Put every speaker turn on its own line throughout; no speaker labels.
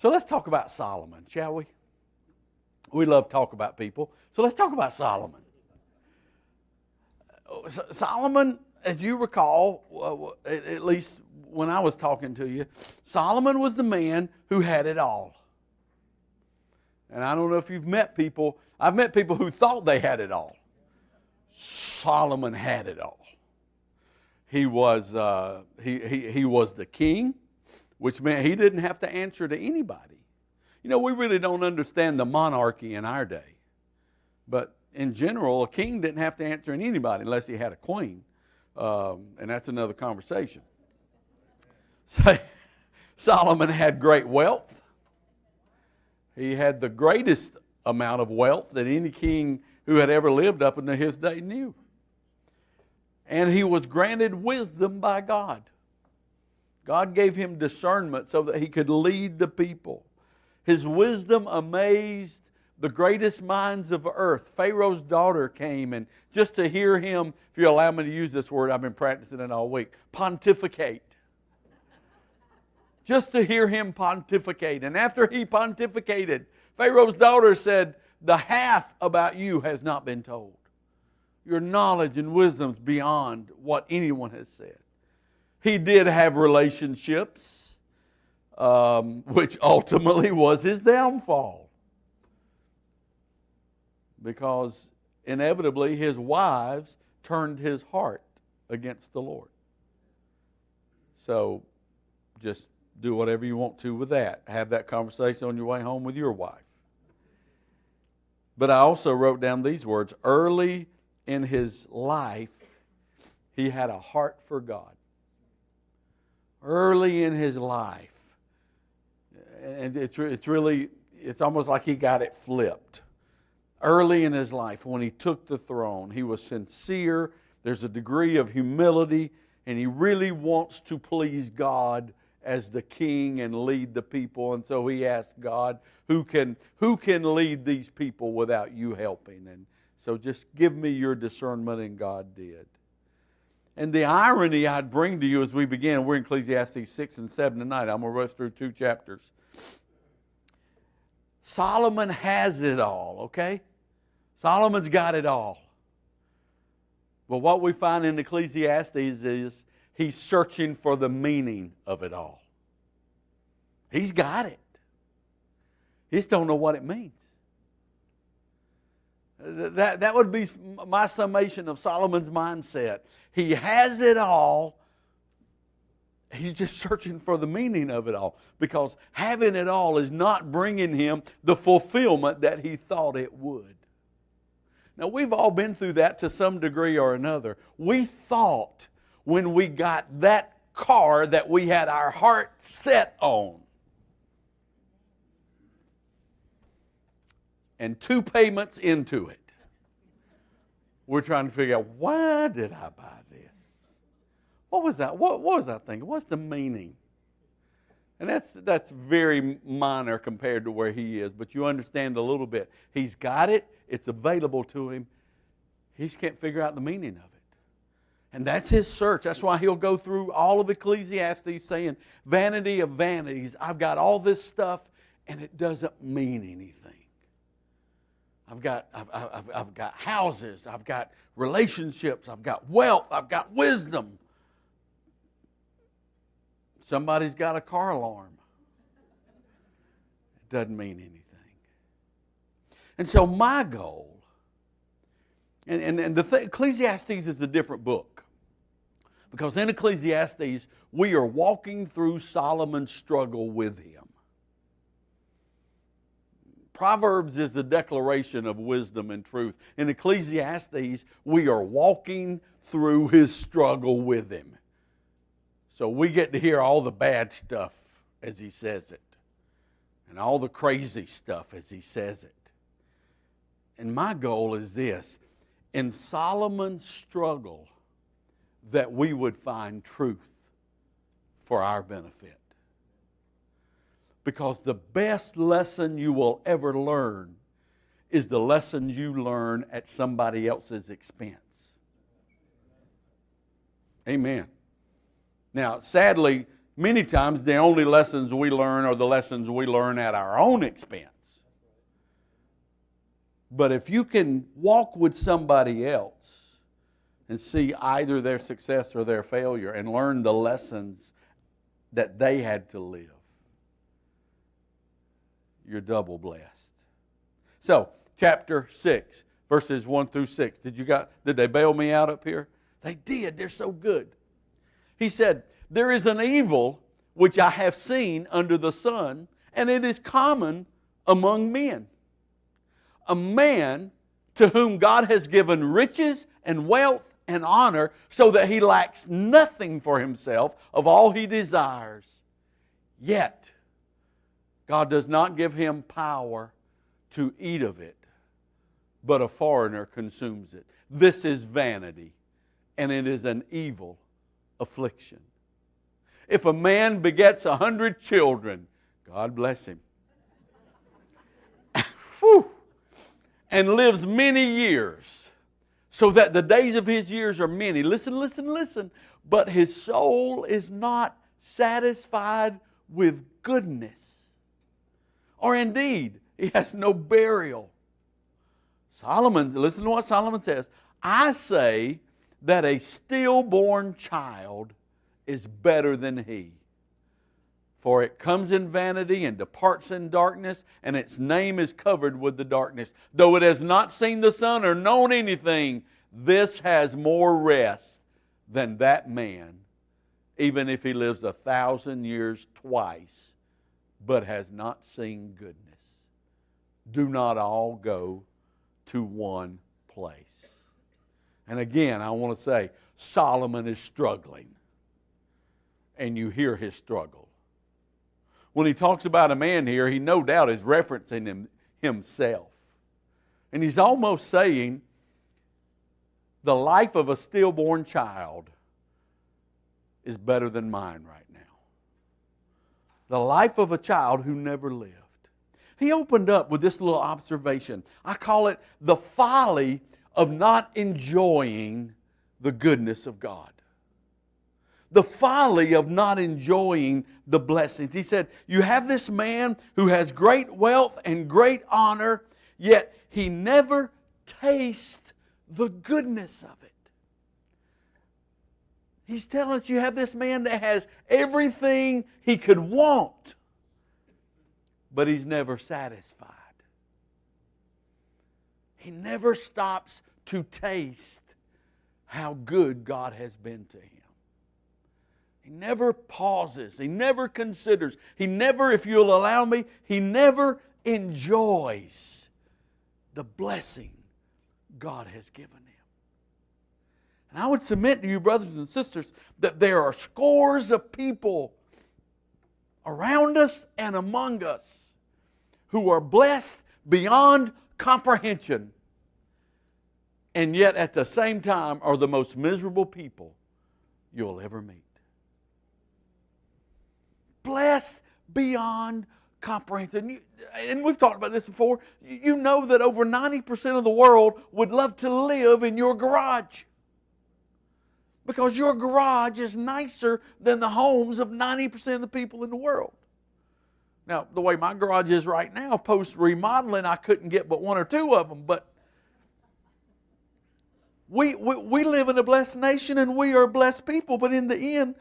So let's talk about Solomon, shall we? We love to talk about people. So let's talk about Solomon. Solomon, as you recall, at least when I was talking to you, Solomon was the man who had it all. And I don't know if you've met people. I've met people who thought they had it all. Solomon had it all. He was he was the king, which meant he didn't have to answer to anybody. You know, we really don't understand the monarchy in our day. But in general, a king didn't have to answer to anybody unless he had a queen. And that's another conversation. So, Solomon had great wealth. He had the greatest amount of wealth that any king who had ever lived up until his day knew. And he was granted wisdom by God. God gave him discernment so that he could lead the people. His wisdom amazed the greatest minds of earth. Pharaoh's daughter came, and just to hear him, if you allow me to use this word, I've been practicing it all week, pontificate. Just to hear him pontificate. And after he pontificated, Pharaoh's daughter said, "The half about you has not been told. Your knowledge and wisdom's beyond what anyone has said." He did have relationships, which ultimately was his downfall. Because inevitably his wives turned his heart against the Lord. So just do whatever you want to with that. Have that conversation on your way home with your wife. But I also wrote down these words. Early in his life, he had a heart for God. Early in his life. And it's almost like he got it flipped. Early in his life, when he took the throne, he was sincere. There's a degree of humility, and he really wants to please God as the king and lead the people. And so he asked God, who can lead these people without you helping? And so just give me your discernment, and God did. And the irony I'd bring to you as we begin, we're in Ecclesiastes 6 and 7 tonight. I'm going to rush through 2 chapters. Solomon has it all, okay? Solomon's got it all. But what we find in Ecclesiastes is he's searching for the meaning of it all. He's got it. He just don't know what it means. That would be my summation of Solomon's mindset. He has it all. He's just searching for the meaning of it all. Because having it all is not bringing him the fulfillment that he thought it would. Now, we've all been through that to some degree or another. We thought when we got that car that we had our heart set on. And 2 payments into it, we're trying to figure out, why did I buy this? What was that? What was I thinking? What's the meaning? And that's very minor compared to where he is, but you understand a little bit. He's got it. It's available to him. He just can't figure out the meaning of it. And that's his search. That's why he'll go through all of Ecclesiastes saying, vanity of vanities, I've got all this stuff and it doesn't mean anything. I've got houses, I've got relationships, I've got wealth, I've got wisdom. Somebody's got a car alarm. It doesn't mean anything. And so my goal, and Ecclesiastes is a different book. Because in Ecclesiastes, we are walking through Solomon's struggle with him. Proverbs is the declaration of wisdom and truth. In Ecclesiastes, we are walking through his struggle with him. So we get to hear all the bad stuff as he says it, and all the crazy stuff as he says it. And my goal is this: in Solomon's struggle, that we would find truth for our benefit. Because the best lesson you will ever learn is the lesson you learn at somebody else's expense. Amen. Now, sadly, Many times the only lessons we learn are the lessons we learn at our own expense. But if you can walk with somebody else and see either their success or their failure and learn the lessons that they had to live, you're double blessed. So, chapter 6, verses 1 through 6. Did they bail me out up here? They did. They're so good. He said, there is an evil which I have seen under the sun, and it is common among men. A man to whom God has given riches and wealth and honor, so that he lacks nothing for himself of all he desires. Yet, God does not give him power to eat of it, but a foreigner consumes it. This is vanity, and it is an evil affliction. If a man begets 100 children, God bless him, and lives many years, so that the days of his years are many. Listen. But his soul is not satisfied with goodness, or indeed, he has no burial. Listen to what Solomon says. I say that a stillborn child is better than he. For it comes in vanity and departs in darkness, and its name is covered with the darkness. Though it has not seen the sun or known anything, this has more rest than that man, even if he lives 1,000 years twice, but has not seen goodness. Do not all go to one place. And again, I want to say, Solomon is struggling, and you hear his struggle. When he talks about a man here, he no doubt is referencing himself. And he's almost saying, the life of a stillborn child is better than mine right now. The life of a child who never lived. He opened up with this little observation. I call it the folly of not enjoying the goodness of God. The folly of not enjoying the blessings. He said, you have this man who has great wealth and great honor, yet he never tastes the goodness of it. He's telling us you have this man that has everything he could want, but he's never satisfied. He never stops to taste how good God has been to him. He never pauses. He never considers. He never, if you'll allow me, he never enjoys the blessing God has given him. And I would submit to you, brothers and sisters, that there are scores of people around us and among us who are blessed beyond comprehension, and yet at the same time are the most miserable people you'll ever meet. Blessed beyond comprehension. And we've talked about this before. You know that over 90% of the world would love to live in your garage, because your garage is nicer than the homes of 90% of the people in the world. Now, the way my garage is right now, post-remodeling, I couldn't get but one or two of them. But we live in a blessed nation, and we are blessed people. But in the end,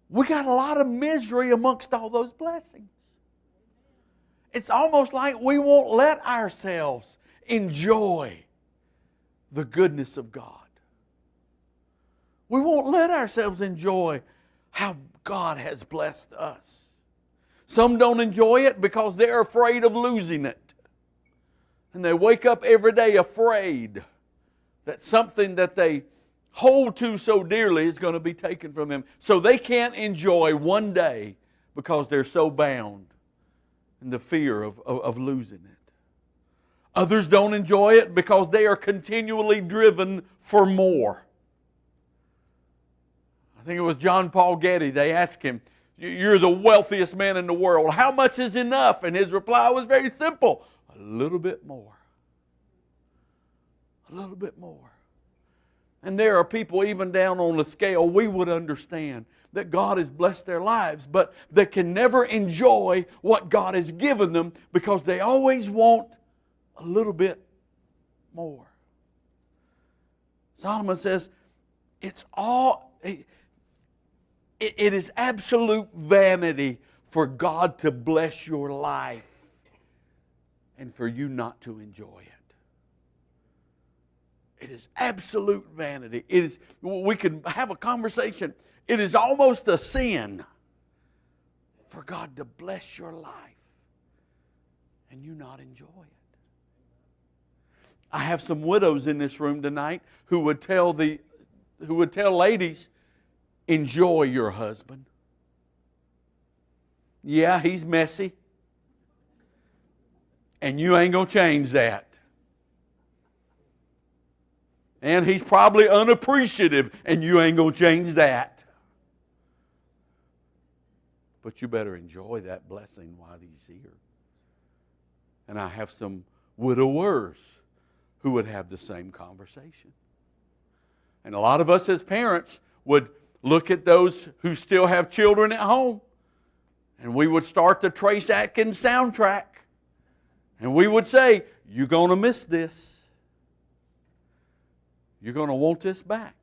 we got a lot of misery amongst all those blessings. It's almost like we won't let ourselves enjoy the goodness of God. We won't let ourselves enjoy how God has blessed us. Some don't enjoy it because they're afraid of losing it. And they wake up every day afraid that something that they hold to so dearly is going to be taken from them. So they can't enjoy one day because they're so bound in the fear of losing it. Others don't enjoy it because they are continually driven for more. I think it was John Paul Getty. They asked him, you're the wealthiest man in the world. How much is enough? And his reply was very simple. A little bit more. A little bit more. And there are people even down on the scale we would understand that God has blessed their lives, but they can never enjoy what God has given them because they always want a little bit more. Solomon says, it is absolute vanity for God to bless your life and for you not to enjoy it. It is absolute vanity. We can have a conversation. It is almost a sin for God to bless your life and you not enjoy it. I have some widows in this room tonight who would tell ladies, enjoy your husband. Yeah, he's messy. And you ain't going to change that. And he's probably unappreciative, and you ain't going to change that. But you better enjoy that blessing while he's here. And I have some widowers who would have the same conversation. And a lot of us as parents would look at those who still have children at home, and we would start the Trace Atkins soundtrack. And we would say, you're going to miss this. You're going to want this back.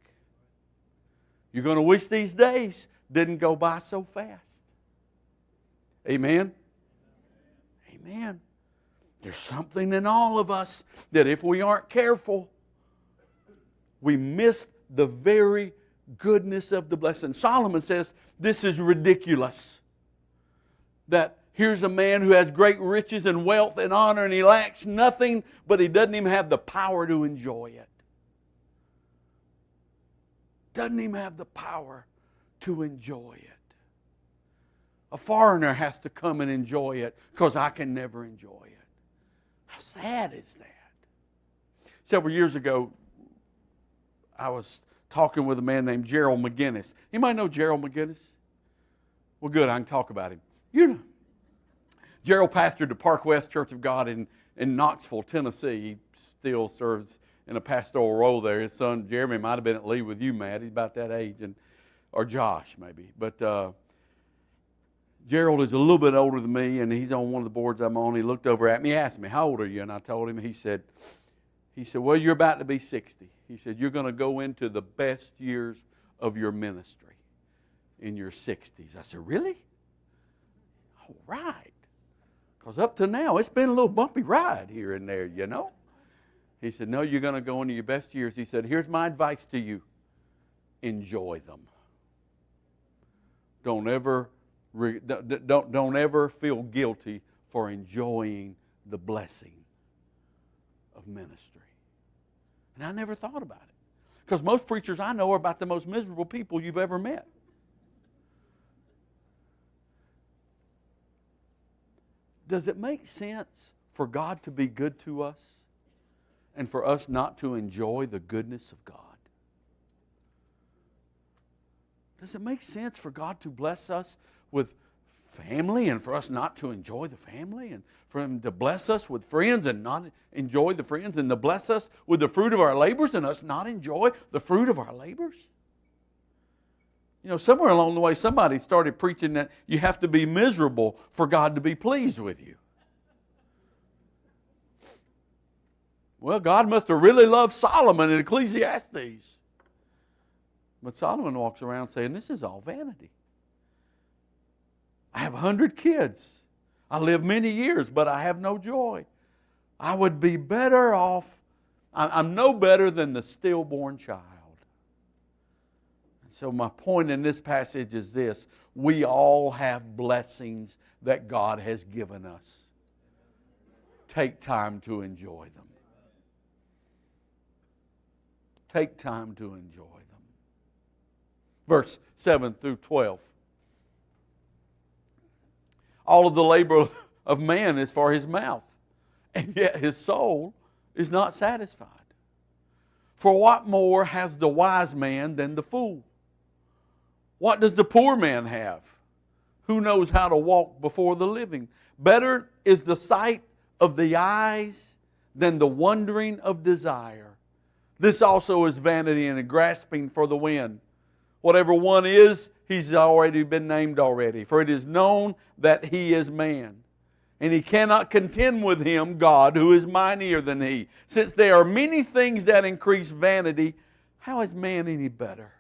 You're going to wish these days didn't go by so fast. Amen? Amen. There's something in all of us that if we aren't careful, we miss the very goodness of the blessing. Solomon says this is ridiculous. That here's a man who has great riches and wealth and honor and he lacks nothing, but he doesn't even have the power to enjoy it. Doesn't even have the power to enjoy it. A foreigner has to come and enjoy it because I can never enjoy it. How sad is that? Several years ago, I was talking with a man named Gerald McGinnis. Anybody know Gerald McGinnis? Well, good, I can talk about him. You know, Gerald pastored the Park West Church of God in Knoxville, Tennessee. He still serves in a pastoral role there. His son Jeremy might have been at Lee with you, Matt. He's about that age, or Josh maybe. But Gerald is a little bit older than me, and he's on one of the boards I'm on. He looked over at me, asked me, "How old are you?" And I told him. He said, "Well, you're about to be 60." He said, "You're going to go into the best years of your ministry in your 60s." I said, "Really?" All right. Because up to now, it's been a little bumpy ride here and there, you know. He said, "No, you're going to go into your best years." He said, "Here's my advice to you. Enjoy them. Don't ever feel guilty for enjoying the blessing of ministry." And I never thought about it. Because most preachers I know are about the most miserable people you've ever met. Does it make sense for God to be good to us and for us not to enjoy the goodness of God? Does it make sense for God to bless us with family and for us not to enjoy the family, and for Him to bless us with friends and not enjoy the friends, and to bless us with the fruit of our labors and us not enjoy the fruit of our labors? You know, somewhere along the way, somebody started preaching that you have to be miserable for God to be pleased with you. Well, God must have really loved Solomon in Ecclesiastes. But Solomon walks around saying, this is all vanity. I have 100 kids. I live many years, but I have no joy. I would be better off. I'm no better than the stillborn child. So my point in this passage is this: we all have blessings that God has given us. Take time to enjoy them. Take time to enjoy them. Verse 7 through 12. All of the labor of man is for his mouth, and yet his soul is not satisfied. For what more has the wise man than the fool? What does the poor man have? Who knows how to walk before the living? Better is the sight of the eyes than the wondering of desire. This also is vanity and a grasping for the wind. Whatever one is, he's already been named already. For it is known that he is man. And he cannot contend with him, God, who is mightier than he. Since there are many things that increase vanity, how is man any better?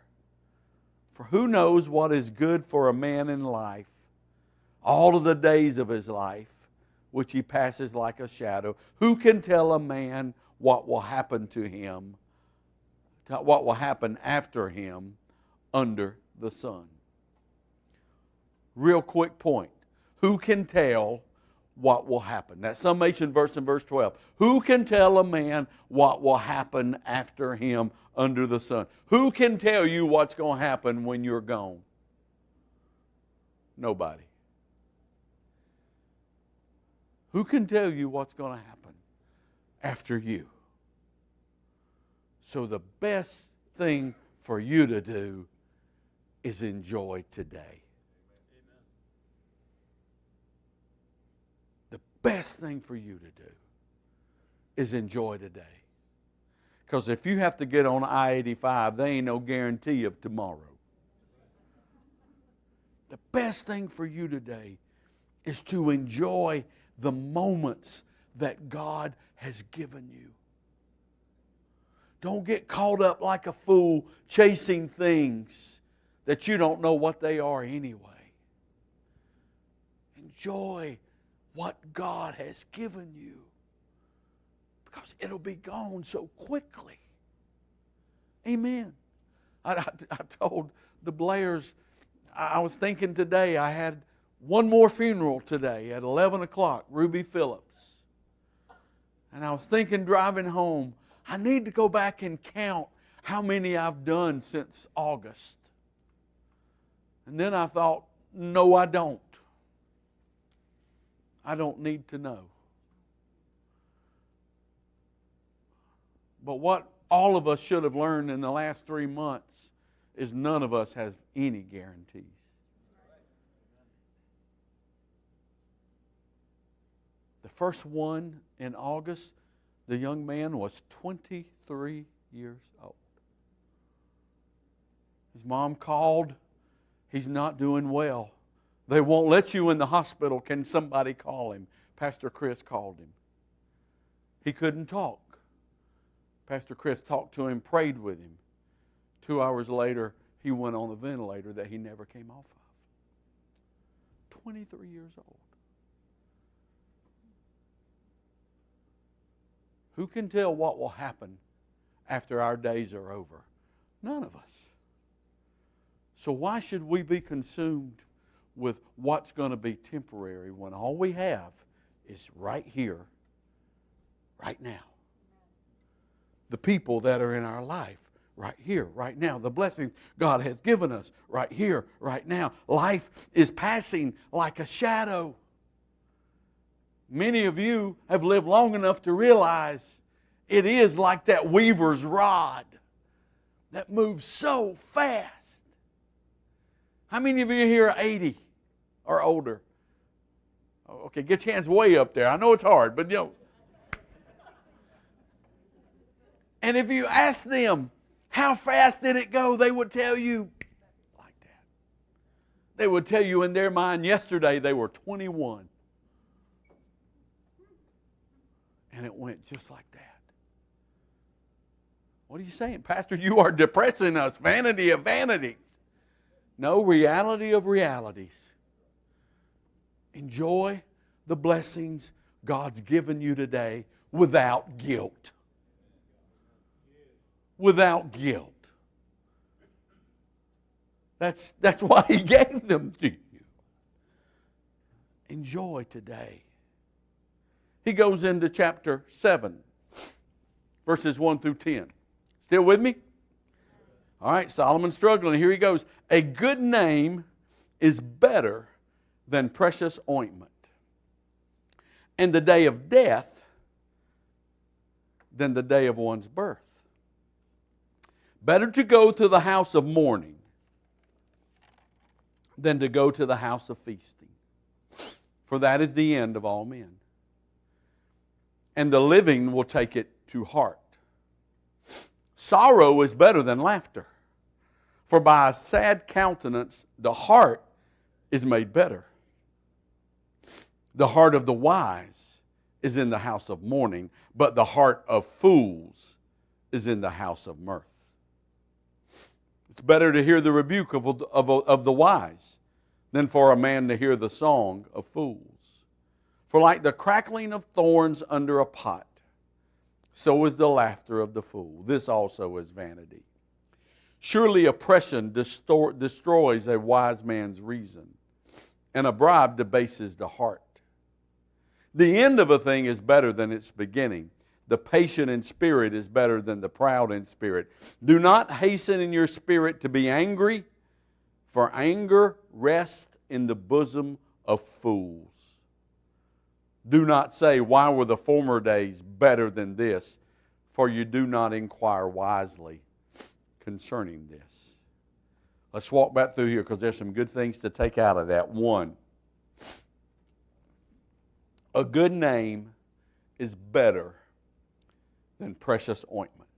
For who knows what is good for a man in life? All of the days of his life, which he passes like a shadow. Who can tell a man what will happen to him, what will happen after him under the sun? Real quick point. Who can tell what will happen? That summation verse in verse 12. Who can tell a man what will happen after him under the sun? Who can tell you what's going to happen when you're gone? Nobody. Who can tell you what's going to happen after you? So the best thing for you to do is enjoy today. The best thing for you to do is enjoy today. Because if you have to get on I-85, there ain't no guarantee of tomorrow. The best thing for you today is to enjoy the moments that God has given you. Don't get caught up like a fool chasing things that you don't know what they are anyway. Enjoy what God has given you, because it'll be gone so quickly. Amen. I told the Blairs, I was thinking today, I had one more funeral today at 11 o'clock, Ruby Phillips. And I was thinking driving home, I need to go back and count how many I've done since August. And then I thought, no, I don't. I don't need to know. But what all of us should have learned in the last 3 months is none of us has any guarantees. The first one in August, the young man was 23 years old. His mom called. He's not doing well. They won't let you in the hospital. Can somebody call him? Pastor Chris called him. He couldn't talk. Pastor Chris talked to him, prayed with him. 2 hours later, he went on a ventilator that he never came off of. 23 years old. Who can tell what will happen after our days are over? None of us. So why should we be consumed with what's going to be temporary when all we have is right here, right now? The people that are in our life right here, right now. The blessings God has given us right here, right now. Life is passing like a shadow. Many of you have lived long enough to realize it is like that weaver's rod that moves so fast. How many of you here are 80 or older? Okay, get your hands way up there. I know it's hard, but you know. And if you ask them, how fast did it go? They would tell you like that. They would tell you in their mind, yesterday they were 21. And it went just like that. What are you saying? Pastor, you are depressing us. Vanity of vanities. No, reality of realities. Enjoy the blessings God's given you today without guilt. Without guilt. That's why He gave them to you. Enjoy today. He goes into chapter 7, verses 1 through 10. Still with me? All right, Solomon's struggling. Here he goes. A good name is better than precious ointment, and the day of death than the day of one's birth. Better to go to the house of mourning than to go to the house of feasting, for that is the end of all men. And the living will take it to heart. Sorrow is better than laughter, For by a sad countenance the heart is made better. The heart of the wise is in the house of mourning, but the heart of fools is in the house of mirth. It's better to hear the rebuke of the wise than for a man to hear the song of fools. For like the crackling of thorns under a pot, so is the laughter of the fool. This also is vanity. Surely oppression destroys a wise man's reason, and a bribe debases the heart. The end of a thing is better than its beginning. The patient in spirit is better than the proud in spirit. Do not hasten in your spirit to be angry, for anger rests in the bosom of fools. Do not say, why were the former days better than this? For you do not inquire wisely concerning this. Let's walk back through here because there's some good things to take out of that. One, a good name is better than precious ointment.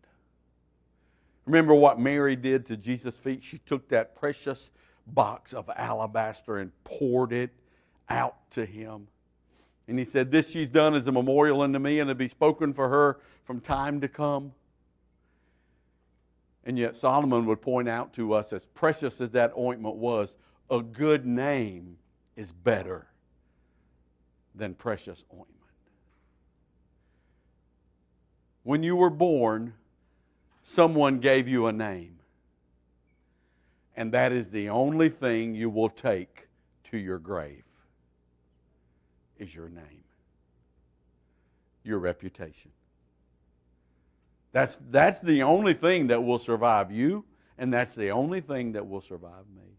Remember what Mary did to Jesus' feet? She took that precious box of alabaster and poured it out to him. And he said, this she's done as a memorial unto me, and it'll be spoken for her from time to come. And yet Solomon would point out to us, as precious as that ointment was, a good name is better than precious ointment. When you were born, someone gave you a name. And that is the only thing you will take to your grave, is your name, your reputation. That's the only thing that will survive you, and that's the only thing that will survive me.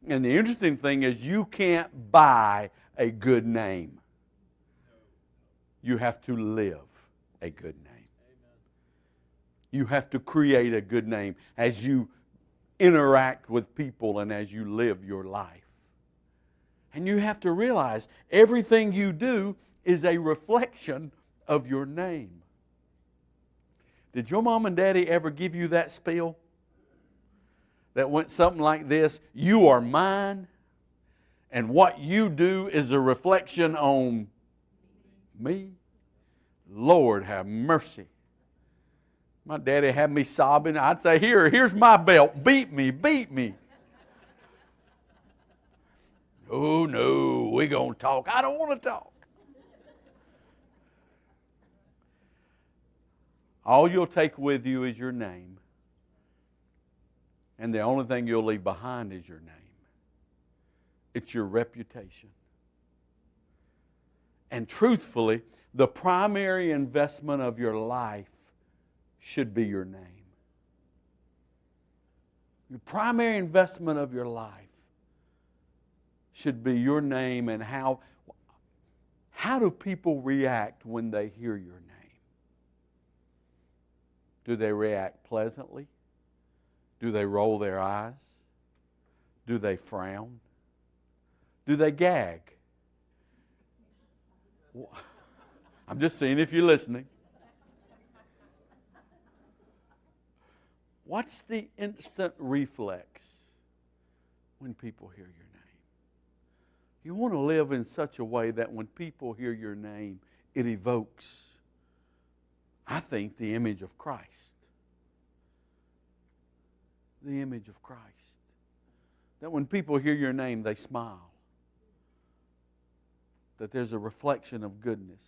And the interesting thing is you can't buy a good name. You have to live a good name. You have to create a good name as you interact with people and as you live your life. And you have to realize everything you do is a reflection of your name. Did your mom and daddy ever give you that spiel that went something like this? You are mine, and what you do is a reflection on me. Lord, have mercy. My daddy had me sobbing. I'd say, here's my belt. Beat me, beat me. Oh, no, we're going to talk. I don't want to talk. All you'll take with you is your name. And the only thing you'll leave behind is your name. It's your reputation. And truthfully, the primary investment of your life should be your name. Your primary investment of your life should be your name, and how do people react when they hear your name? Do they react pleasantly? Do they roll their eyes? Do they frown? Do they gag? I'm just seeing if you're listening. What's the instant reflex when people hear your name? You want to live in such a way that when people hear your name, it evokes, I think, the image of Christ. The image of Christ. That when people hear your name, they smile. That there's a reflection of goodness.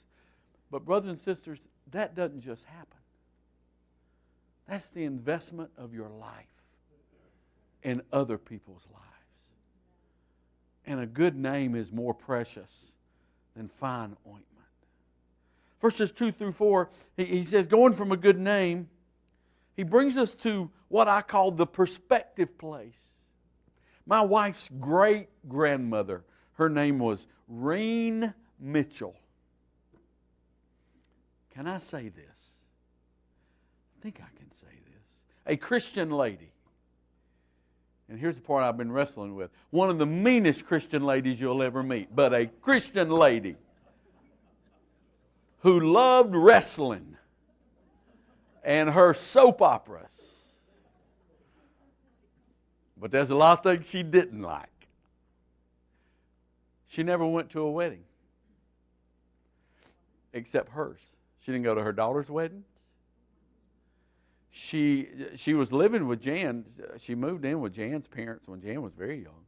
But brothers and sisters, that doesn't just happen. That's the investment of your life in other people's lives. And a good name is more precious than fine ointment. Verses 2 through 4, he says, going from a good name, he brings us to what I call the perspective place. My wife's great-grandmother, her name was Reen Mitchell. Can I say this? I think I can say this. A Christian lady. And here's the part I've been wrestling with. One of the meanest Christian ladies you'll ever meet, but a Christian lady who loved wrestling and her soap operas. But there's a lot of things she didn't like. She never went to a wedding. Except hers. She didn't go to her daughter's wedding. She was living with Jan. She moved in with Jan's parents when Jan was very young.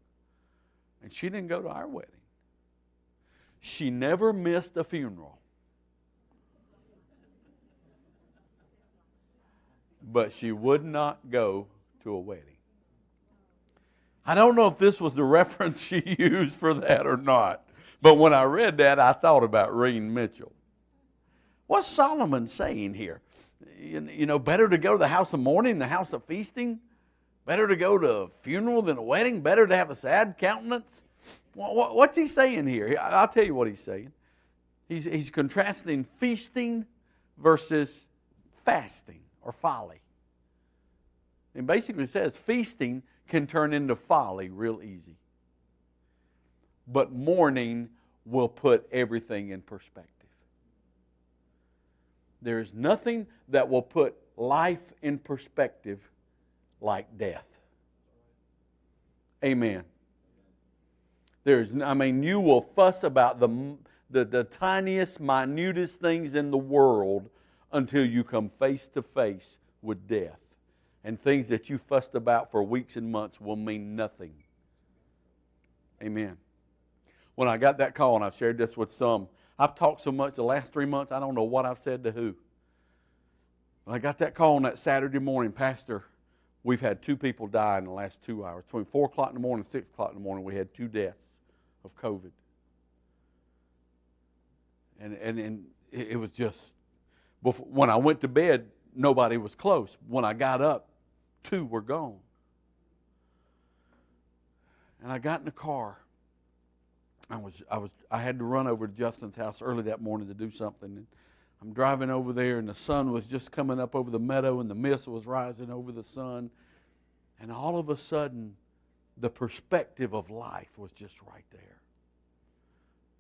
And she didn't go to our wedding. She never missed a funeral. But she would not go to a wedding. I don't know if this was the reference she used for that or not. But when I read that, I thought about Reen Mitchell. What's Solomon saying here? You know, better to go to the house of mourning than the house of feasting? Better to go to a funeral than a wedding? Better to have a sad countenance? What's he saying here? I'll tell you what he's saying. He's contrasting feasting versus fasting or folly. It basically says feasting can turn into folly real easy. But mourning will put everything in perspective. There is nothing that will put life in perspective like death. Amen. You will fuss about the tiniest, minutest things in the world until you come face to face with death. And things that you fussed about for weeks and months will mean nothing. Amen. When I got that call, and I've shared this with some, I've talked so much the last 3 months, I don't know what I've said to who. When I got that call on that Saturday morning, Pastor, we've had 2 people die in the last 2 hours. Between 4 o'clock in the morning and 6 o'clock in the morning, we had 2 deaths of COVID. And it was just, when I went to bed, nobody was close. When I got up, 2 were gone. And I got in the car. I had to run over to Justin's house early that morning to do something. And I'm driving over there, and the sun was just coming up over the meadow, and the mist was rising over the sun. And all of a sudden, the perspective of life was just right there.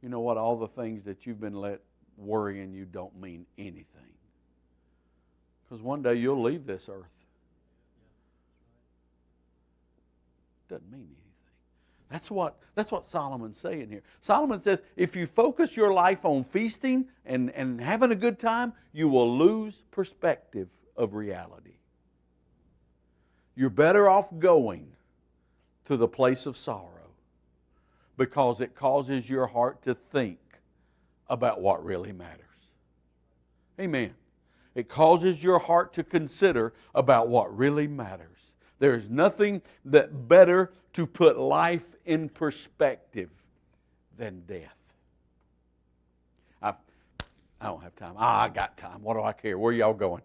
You know what? All the things that you've been let worrying you don't mean anything. Because one day you'll leave this earth. Doesn't mean anything. That's what Solomon's saying here. Solomon says, if you focus your life on feasting and having a good time, you will lose perspective of reality. You're better off going to the place of sorrow because it causes your heart to think about what really matters. Amen. It causes your heart to consider about what really matters. There is nothing that better to put life in perspective than death. I don't have time. I got time. What do I care? Where y'all going?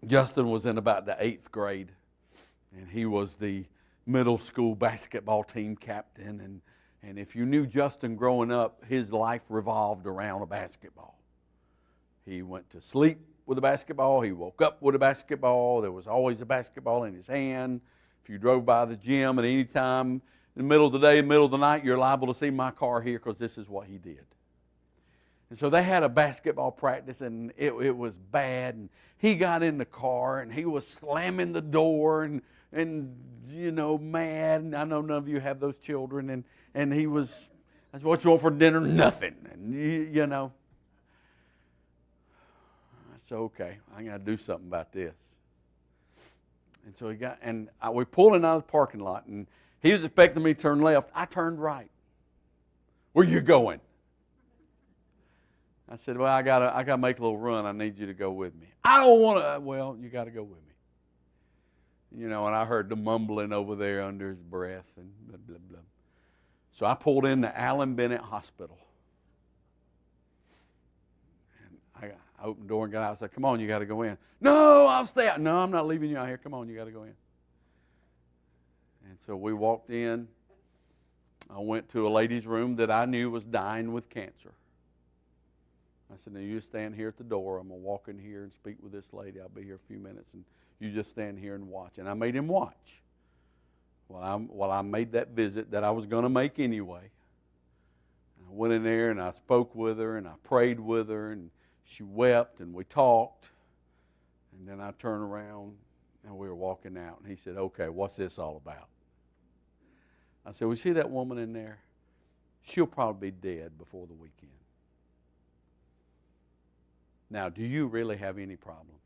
Justin was in about the 8th grade, and he was the middle school basketball team captain. And if you knew Justin growing up, his life revolved around a basketball. He went to sleep with a basketball. He woke up with a basketball. There was always a basketball in his hand. If you drove by the gym at any time in the middle of the day, middle of the night, you're liable to see my car here because this is what he did. And so they had a basketball practice, and it was bad. And he got in the car, and he was slamming the door and you know, mad. And I know none of you have those children. And he was, I said, what you want for dinner? Nothing. And you know. So, okay, I got to do something about this. And so we pulled in out of the parking lot, and he was expecting me to turn left. I turned right. Where you going? I said, well, I gotta make a little run. I need you to go with me. I don't want to. Well, you got to go with me. You know, and I heard the mumbling over there under his breath and blah, blah, blah. So I pulled in the Allen Bennett Hospital. I opened the door and got out. I said, come on, you got to go in. No, I'll stay out. No, I'm not leaving you out here. Come on, you got to go in. And so we walked in. I went to a lady's room that I knew was dying with cancer. I said, now you just stand here at the door. I'm going to walk in here and speak with this lady. I'll be here a few minutes, and you just stand here and watch. And I made him watch while I made that visit that I was going to make anyway. And I went in there, and I spoke with her, and I prayed with her, and she wept, and we talked. And then I turned around, And we were walking out, and he said, okay, what's this all about? I said, well, see that woman in there? She'll probably be dead before the weekend. Now, do you really have any problems?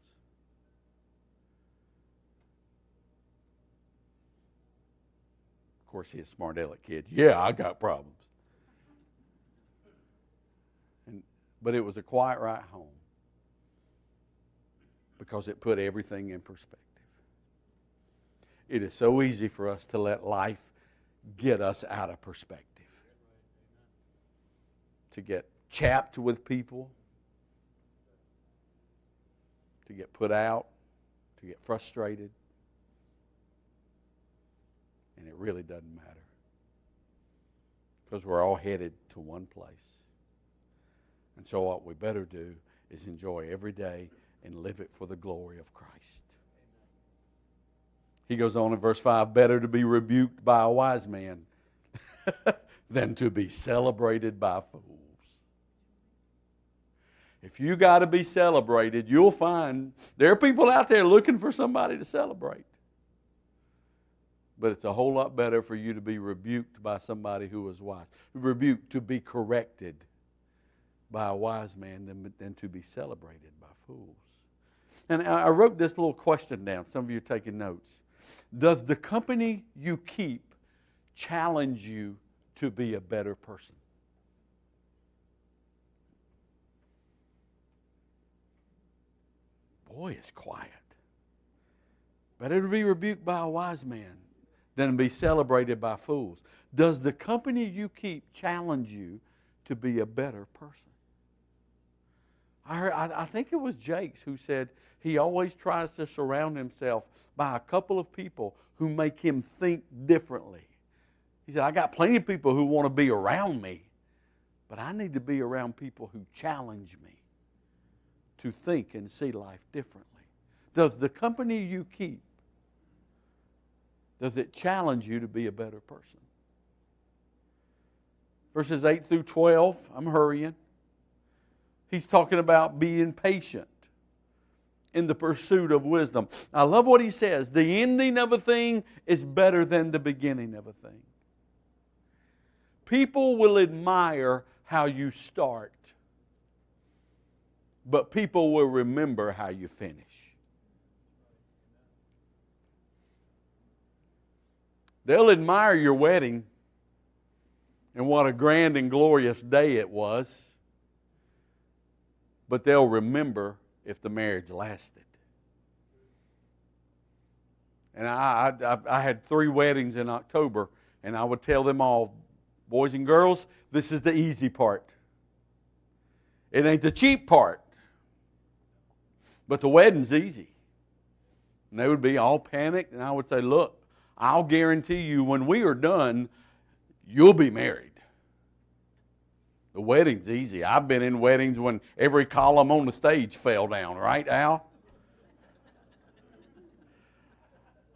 Of course, he's a smart aleck kid. Yeah, I got problems. But it was a quiet ride home because it put everything in perspective. It is so easy for us to let life get us out of perspective. To get chapped with people, to get put out, to get frustrated. And it really doesn't matter. Because we're all headed to one place. And so what we better do is enjoy every day and live it for the glory of Christ. He goes on in verse 5, better to be rebuked by a wise man than to be celebrated by fools. If you got to be celebrated, you'll find there are people out there looking for somebody to celebrate. But it's a whole lot better for you to be rebuked by somebody who is wise. Rebuked, to be corrected by a wise man than to be celebrated by fools. And I wrote this little question down. Some of you are taking notes. Does the company you keep challenge you to be a better person? Boy, it's quiet. Better to be rebuked by a wise man than to be celebrated by fools. Does the company you keep challenge you to be a better person? I think it was Jakes who said he always tries to surround himself by a couple of people who make him think differently. He said, I got plenty of people who want to be around me, but I need to be around people who challenge me to think and see life differently. Does the company you keep, does it challenge you to be a better person? Verses 8 through 12, I'm hurrying. He's talking about being patient in the pursuit of wisdom. I love what he says. The ending of a thing is better than the beginning of a thing. People will admire how you start, but people will remember how you finish. They'll admire your wedding and what a grand and glorious day it was, but they'll remember if the marriage lasted. And I had 3 weddings in October, and I would tell them all, boys and girls, this is the easy part. It ain't the cheap part, but the wedding's easy. And they would be all panicked, and I would say, look, I'll guarantee you when we are done, you'll be married. The wedding's easy. I've been in weddings when every column on the stage fell down, right, Al?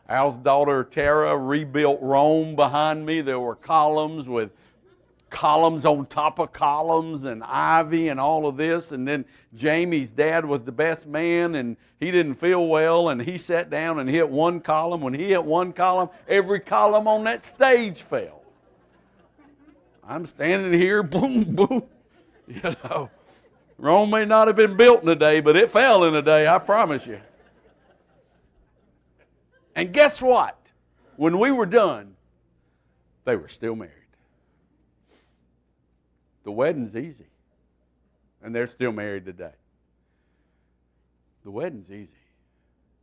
Al's daughter Tara rebuilt Rome behind me. There were columns with columns on top of columns and ivy and all of this. And then Jamie's dad was the best man, and he didn't feel well, and he sat down and hit one column. When he hit one column, every column on that stage fell. I'm standing here, boom, boom. You know, Rome may not have been built in a day, but it fell in a day, I promise you. And guess what? When we were done, they were still married. The wedding's easy, and they're still married today. The wedding's easy.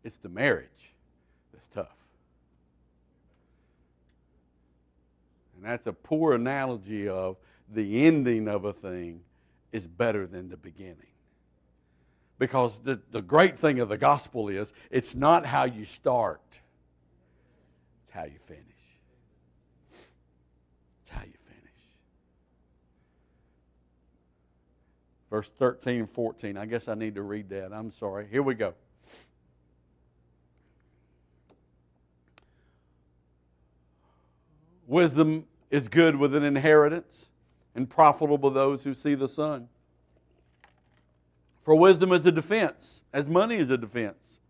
It's the marriage that's tough. And that's a poor analogy of the ending of a thing is better than the beginning. Because the great thing of the gospel is it's not how you start, it's how you finish. It's how you finish. Verse 13 and 14, I guess I need to read that. I'm sorry. Here we go. Wisdom is good with an inheritance and profitable to those who see the sun. For wisdom is a defense, as money is a defense.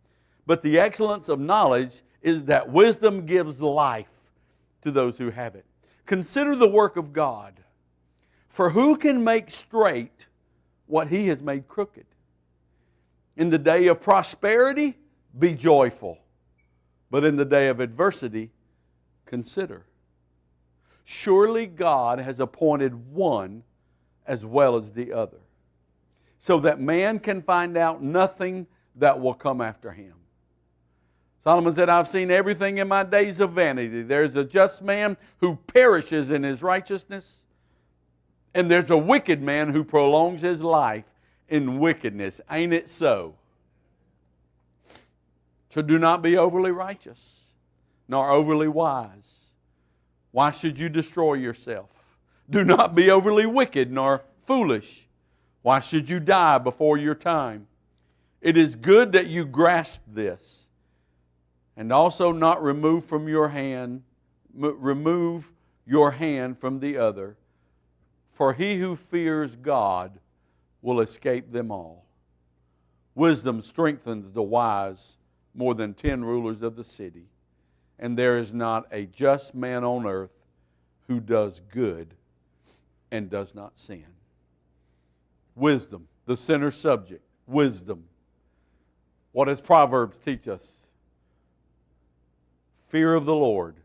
But the excellence of knowledge is that wisdom gives life to those who have it. Consider the work of God. For who can make straight what He has made crooked? In the day of prosperity, be joyful. But in the day of adversity, consider. Surely God has appointed one as well as the other, so that man can find out nothing that will come after him. Solomon said, I've seen everything in my days of vanity. There's a just man who perishes in his righteousness, and there's a wicked man who prolongs his life in wickedness. Ain't it so? So do not be overly righteous, nor overly wise. Why should you destroy yourself? Do not be overly wicked, nor foolish. Why should you die before your time? It is good that you grasp this, and also not remove your hand from the other. For he who fears God will escape them all. Wisdom strengthens the wise more than 10 rulers of the city. And there is not a just man on earth who does good and does not sin. Wisdom, the center subject, wisdom. What does Proverbs teach us? Fear of the Lord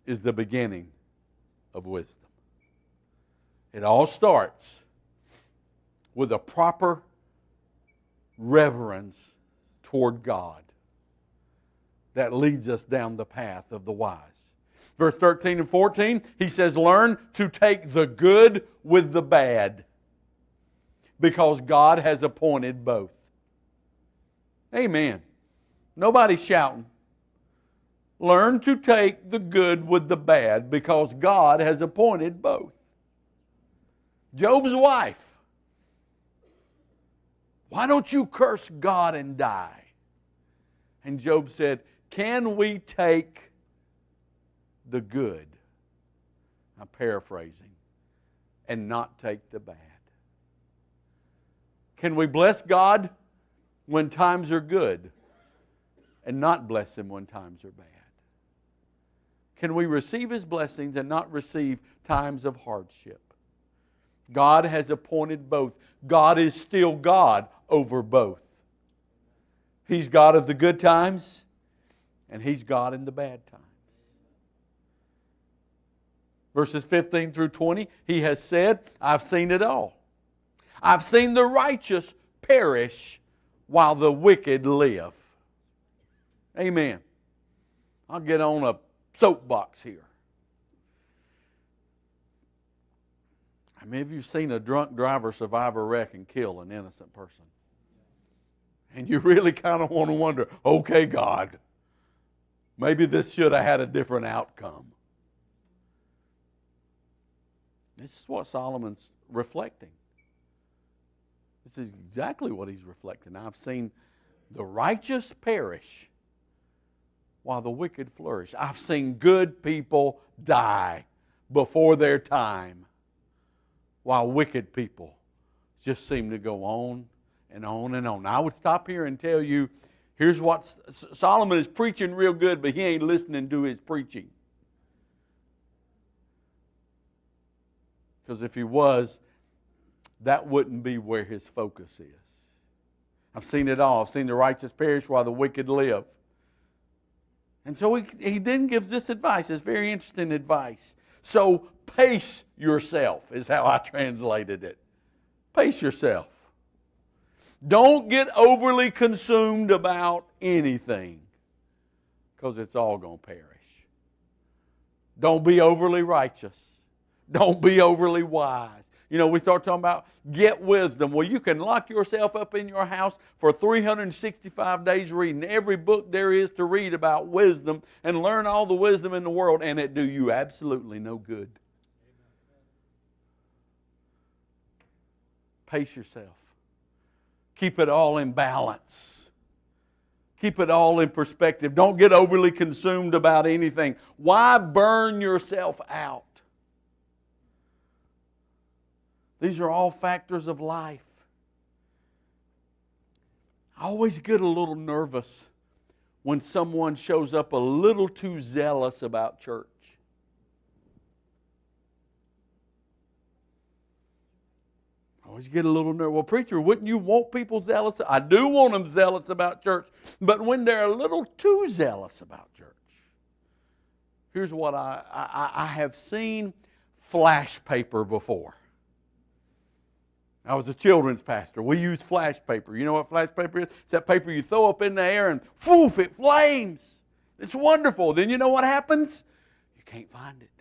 is the beginning of wisdom. It all starts with a proper reverence toward God that leads us down the path of the wise. Verse 13 and 14, he says, learn to take the good with the bad, because God has appointed both. Amen. Nobody's shouting. Learn to take the good with the bad, because God has appointed both. Job's wife, why don't you curse God and die? And Job said, can we take the good, I'm paraphrasing, and not take the bad? Can we bless God when times are good and not bless Him when times are bad? Can we receive His blessings and not receive times of hardship? God has appointed both. God is still God over both. He's God of the good times, and He's God in the bad times. Verses 15 through 20, He has said, I've seen it all. I've seen the righteous perish while the wicked live. Amen. I'll get on a soapbox here. How many of you have seen a drunk driver survive a wreck and kill an innocent person? And you really kind of want to wonder, okay, God, maybe this should have had a different outcome. This is what Solomon's reflecting. This is exactly what he's reflecting. I've seen the righteous perish while the wicked flourish. I've seen good people die before their time, while wicked people just seem to go on and on and on. Now, I would stop here and tell you, here's what Solomon is preaching real good, but he ain't listening to his preaching. Because if he was, that wouldn't be where his focus is. I've seen it all. I've seen the righteous perish while the wicked live. And so he then gives this advice. It's very interesting advice. So pace yourself is how I translated it. Pace yourself. Don't get overly consumed about anything, because it's all going to perish. Don't be overly righteous. Don't be overly wise. You know, we start talking about get wisdom. Well, you can lock yourself up in your house for 365 days reading every book there is to read about wisdom and learn all the wisdom in the world, and it do you absolutely no good. Pace yourself. Keep it all in balance. Keep it all in perspective. Don't get overly consumed about anything. Why burn yourself out? These are all factors of life. I always get a little nervous when someone shows up a little too zealous about church. I always get a little nervous. Well, preacher, wouldn't you want people zealous? I do want them zealous about church. But when they're a little too zealous about church, here's what I have seen flash paper before. I was a children's pastor. We use flash paper. You know what flash paper is? It's that paper you throw up in the air and whoof, it flames. It's wonderful. Then you know what happens? You can't find it.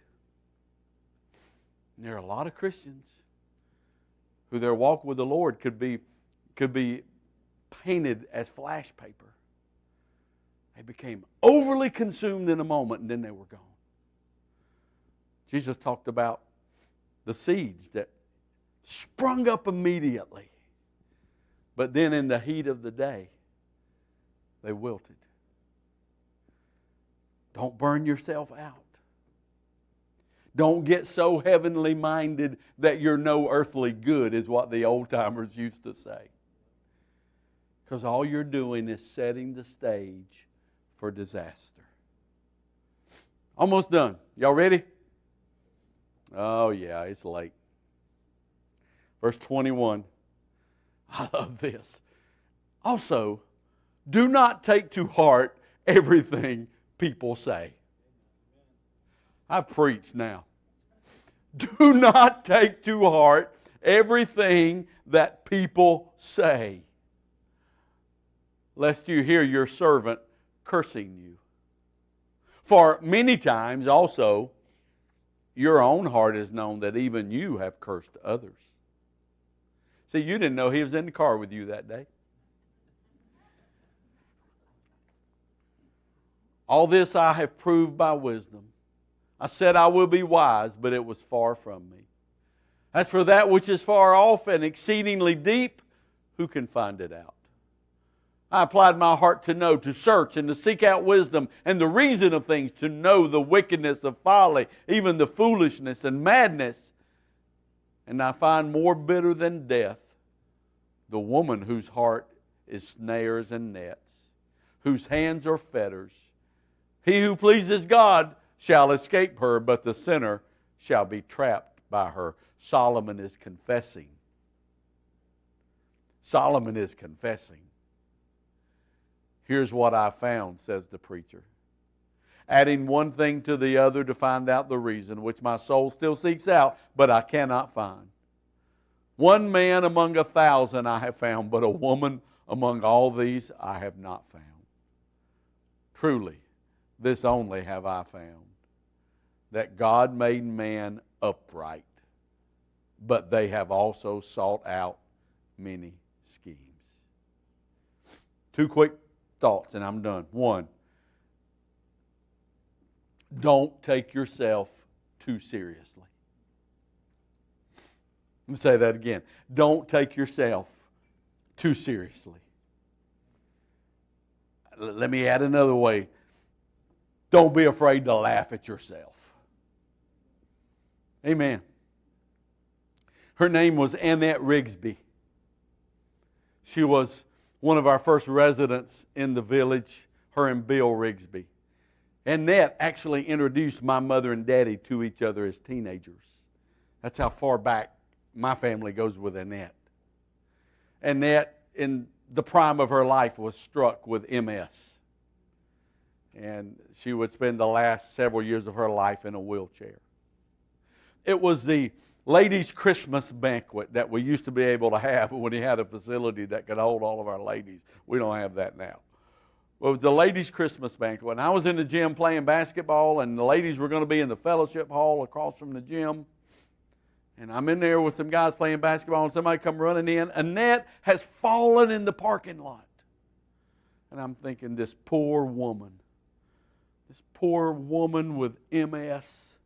And there are a lot of Christians who their walk with the Lord could be painted as flash paper. They became overly consumed in a moment and then they were gone. Jesus talked about the seeds that sprung up immediately, but then in the heat of the day, they wilted. Don't burn yourself out. Don't get so heavenly minded that you're no earthly good, is what the old timers used to say. Because all you're doing is setting the stage for disaster. Almost done. Y'all ready? Oh yeah, it's late. Verse 21. I love this. Also, do not take to heart everything people say. I've preached now. Do not take to heart everything that people say, lest you hear your servant cursing you. For many times also, your own heart has known that even you have cursed others. See, you didn't know he was in the car with you that day. All this I have proved by wisdom. I said I will be wise, but it was far from me. As for that which is far off and exceedingly deep, who can find it out? I applied my heart to know, to search, and to seek out wisdom and the reason of things, to know the wickedness of folly, even the foolishness and madness. And I find more bitter than death the woman whose heart is snares and nets, whose hands are fetters. He who pleases God shall escape her, but the sinner shall be trapped by her. Solomon is confessing. Solomon is confessing. Here's what I found, says the preacher. Adding one thing to the other to find out the reason, which my soul still seeks out, but I cannot find. One man among 1,000 I have found, but a woman among all these I have not found. Truly, this only have I found, that God made man upright, but they have also sought out many schemes. Two quick thoughts and I'm done. One, don't take yourself too seriously. Let me say that again. Don't take yourself too seriously. Let me add another way. Don't be afraid to laugh at yourself. Amen. Her name was Annette Rigsby. She was one of our first residents in the village, her and Bill Rigsby. Annette actually introduced my mother and daddy to each other as teenagers. That's how far back my family goes with Annette. Annette, in the prime of her life, was struck with MS. And she would spend the last several years of her life in a wheelchair. It was the ladies' Christmas banquet that we used to be able to have when we had a facility that could hold all of our ladies. We don't have that now. Well, it was the ladies' Christmas banquet. And I was in the gym playing basketball, and the ladies were going to be in the fellowship hall across from the gym. And I'm in there with some guys playing basketball, and somebody come running in. Annette has fallen in the parking lot. And I'm thinking, this poor woman with MS,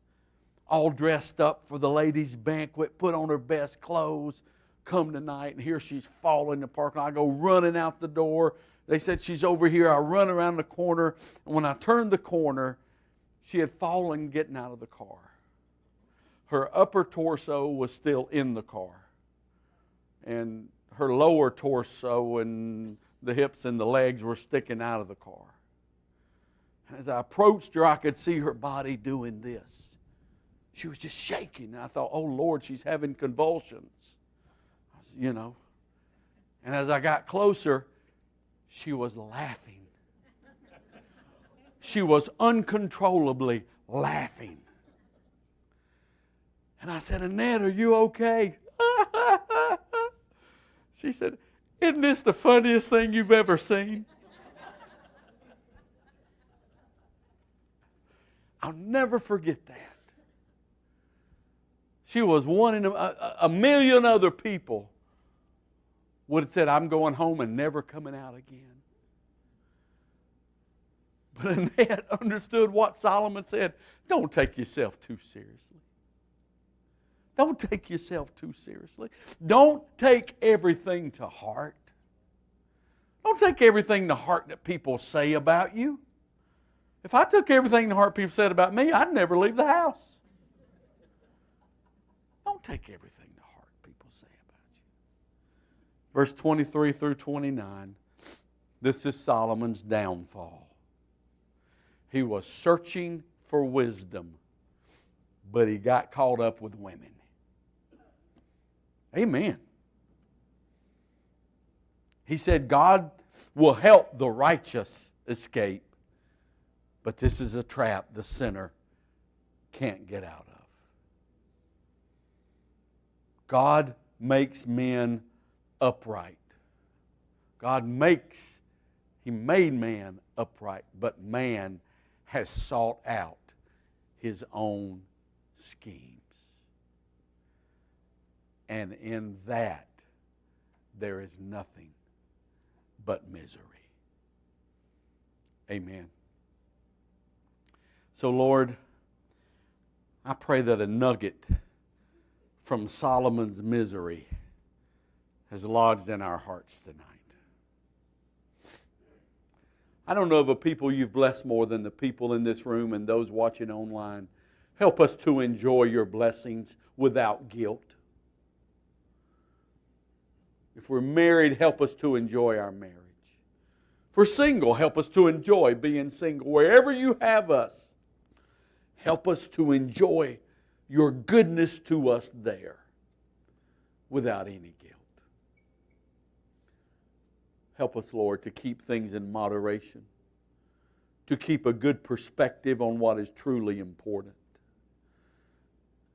all dressed up for the ladies' banquet, put on her best clothes, come tonight, and here she's falling in the parking lot. I go running out the door. They said she's over here. I run around the corner, and when I turned the corner, she had fallen getting out of the car. Her upper torso was still in the car, and her lower torso and the hips and the legs were sticking out of the car. As I approached her, I could see her body doing this. She was just shaking. And I thought, oh, Lord, she's having convulsions. You know. And as I got closer, she was laughing. She was uncontrollably laughing. And I said, Annette, are you okay? She said, isn't this the funniest thing you've ever seen? I'll never forget that. She was one in a million other people would have said, I'm going home and never coming out again. But Annette understood what Solomon said. Don't take yourself too seriously. Don't take yourself too seriously. Don't take everything to heart. Don't take everything to heart that people say about you. If I took everything to heart people said about me, I'd never leave the house. Don't take everything to heart people say about you. Verse 23 through 29, this is Solomon's downfall. He was searching for wisdom, but he got caught up with women. Amen. He said, God will help the righteous escape, but this is a trap the sinner can't get out of. God makes men upright. He made man upright, but man has sought out his own schemes. And in that, there is nothing but misery. Amen. So, Lord, I pray that a nugget from Solomon's misery has lodged in our hearts tonight. I don't know of a people you've blessed more than the people in this room and those watching online. Help us to enjoy your blessings without guilt. If we're married, help us to enjoy our marriage. If we're single, help us to enjoy being single. Wherever you have us, help us to enjoy your goodness to us there without any guilt. Help us, Lord, to keep things in moderation, to keep a good perspective on what is truly important.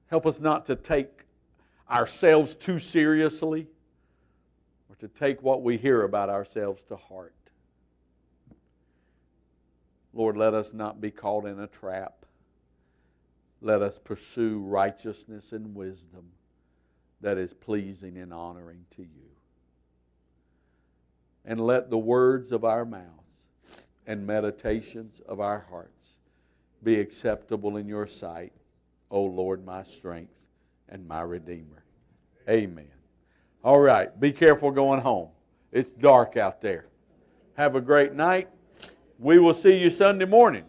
Help us not to take ourselves too seriously or to take what we hear about ourselves to heart. Lord, let us not be caught in a trap. Let us pursue righteousness and wisdom that is pleasing and honoring to you. And let the words of our mouths and meditations of our hearts be acceptable in your sight, O Lord, my strength and my Redeemer. Amen. All right, be careful going home. It's dark out there. Have a great night. We will see you Sunday morning.